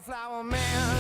flower man,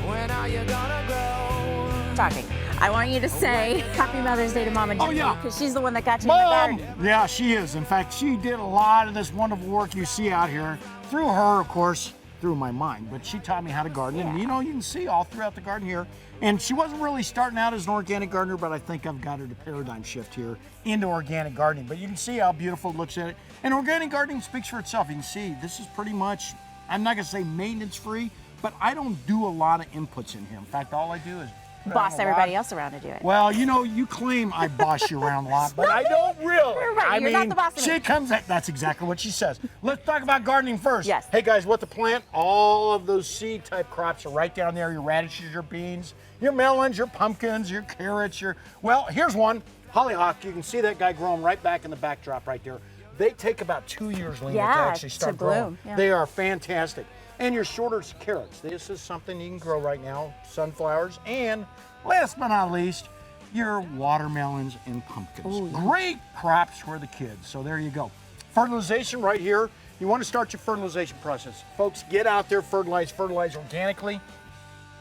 when are you gonna grow? Talking. I want you to say Happy Mother's Day to Mama Jenny. Oh, yeah. Because she's the one that got you Mom! in the garden. Yeah, she is. In fact, she did a lot of this wonderful work you see out here through her, of course, through my mind. But she taught me how to garden. And you know, you can see all throughout the garden here. And she wasn't really starting out as an organic gardener, but I think I've got her to paradigm shift here into organic gardening. But you can see how beautiful it looks at it. And organic gardening speaks for itself. You can see this is pretty much, I'm not gonna say maintenance free, but I don't do a lot of inputs in here. In fact, all I do is Boss everybody else around to do it. Well, you know, you claim I boss you around a lot, but I don't really. You're right. You're not the boss of me. She comes at, that's exactly what she says. Let's talk about gardening first. Yes. Hey guys, what to plant? All of those seed type crops are right down there. Your radishes, your beans, your melons, your pumpkins, your carrots, well, here's one, hollyhock. You can see that guy growing right back in the backdrop right there. They take about 2 years, Lena, to actually start growing. Yeah. They are fantastic. And your shorter carrots. This is something you can grow right now. Sunflowers, and last but not least, your watermelons and pumpkins. Ooh, yeah. Great crops for the kids. So there you go. Fertilization right here. You want to start your fertilization process. Folks, get out there, fertilize organically.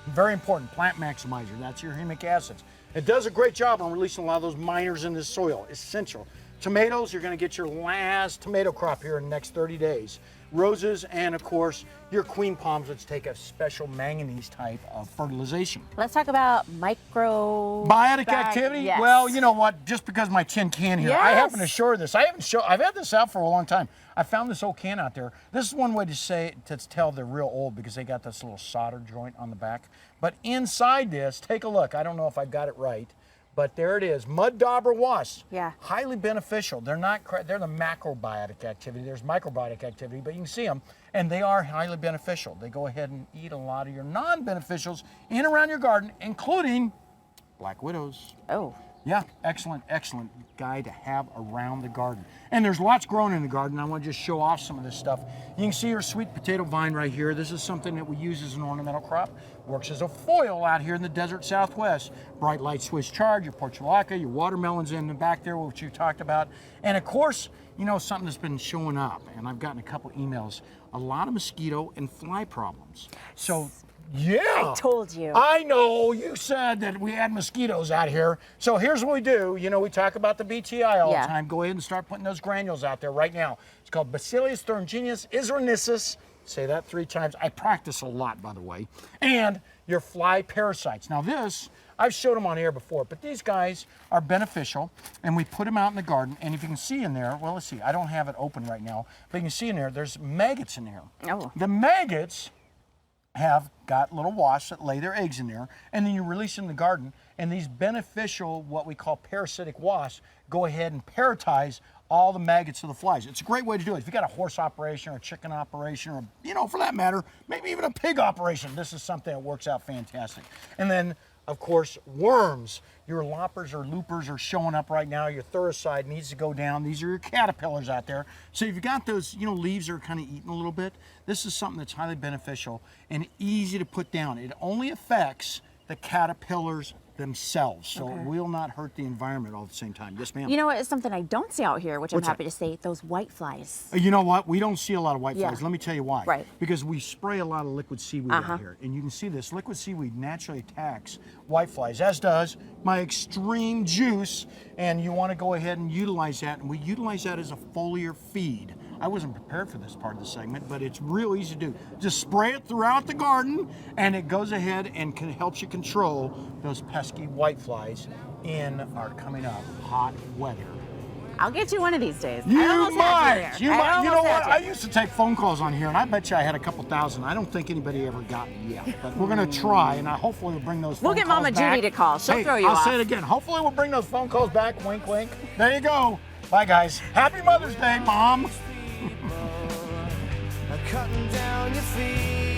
Very important, plant maximizer. That's your humic acids. It does a great job on releasing a lot of those miners in the soil. Essential. Tomatoes, you're going to get your last tomato crop here in the next 30 days. Roses, and of course, your queen palms, which take a special manganese type of fertilization. Let's talk about Biotic activity? Yes. Well, you know what? Just because my tin can here, I happen to show this. I've had this out for a long time. I found this old can out there. This is one way to tell they're real old, because they got this little solder joint on the back. But inside this, take a look. I don't know if I got it right, but there it is. Mud dauber wasps. Yeah. Highly beneficial. They're the macrobiotic activity. There's microbiotic activity, but you can see them, and they are highly beneficial. They go ahead and eat a lot of your non-beneficials in and around your garden, including black widows. Oh. Yeah, excellent guy to have around the garden. And there's lots growing in the garden. I want to just show off some of this stuff. You can see your sweet potato vine right here. This is something that we use as an ornamental crop. Works as a foil out here in the desert Southwest. Bright light Swiss chard, your portulaca, your watermelons in the back there, which you talked about. And of course, you know, something that's been showing up, and I've gotten a couple emails, a lot of mosquito and fly problems. So, yeah. I told you. I know, you said that we had mosquitoes out here. So here's what we do. You know, we talk about the BTI all the time. Go ahead and start putting those granules out there right now. It's called Bacillus thuringiensis israensis. Say that 3 times. I practice a lot, by the way. And your fly parasites. Now this, I've showed them on air before, but these guys are beneficial, and we put them out in the garden. And if you can see in there, well, let's see. I don't have it open right now, but you can see in there, there's maggots in there. Oh. The maggots have got little wasps that lay their eggs in there, and then you release them in the garden, and these beneficial, what we call parasitic wasps, go ahead and parasitize all the maggots of the flies. It's a great way to do it. If you got a horse operation or a chicken operation, or, you know, for that matter, maybe even a pig operation, this is something that works out fantastic. And then, of course, worms. Your loppers or loopers are showing up right now. Your thuricide needs to go down. These are your caterpillars out there. So if you've got those, you know, leaves are kind of eating a little bit, this is something that's highly beneficial and easy to put down. It only affects the caterpillars themselves, so it will not hurt the environment all at the same time. Yes, ma'am. You know what is something I don't see out here, which What's I'm happy to say, those white flies. You know what? We don't see a lot of white flies. Let me tell you why. Right. Because we spray a lot of liquid seaweed out here. And you can see this. Liquid seaweed naturally attacks white flies, as does my extreme juice. And you want to go ahead and utilize that. And we utilize that as a foliar feed. I wasn't prepared for this part of the segment, but it's real easy to do. Just spray it throughout the garden, and it goes ahead and helps you control those pesky white flies in our coming up hot weather. I'll get you one of these days. You might. You know what? I used to take phone calls on here, and I bet you I had a couple thousand. I don't think anybody ever got me yet, but we're going to try, and hopefully we'll bring those phone calls back. We'll get Mama Judy to call. She'll throw you off. I'll say it again. Hopefully we'll bring those phone calls back. Wink, wink. There you go. Bye, guys. Happy Mother's Day, Mom. Cutting down your feet.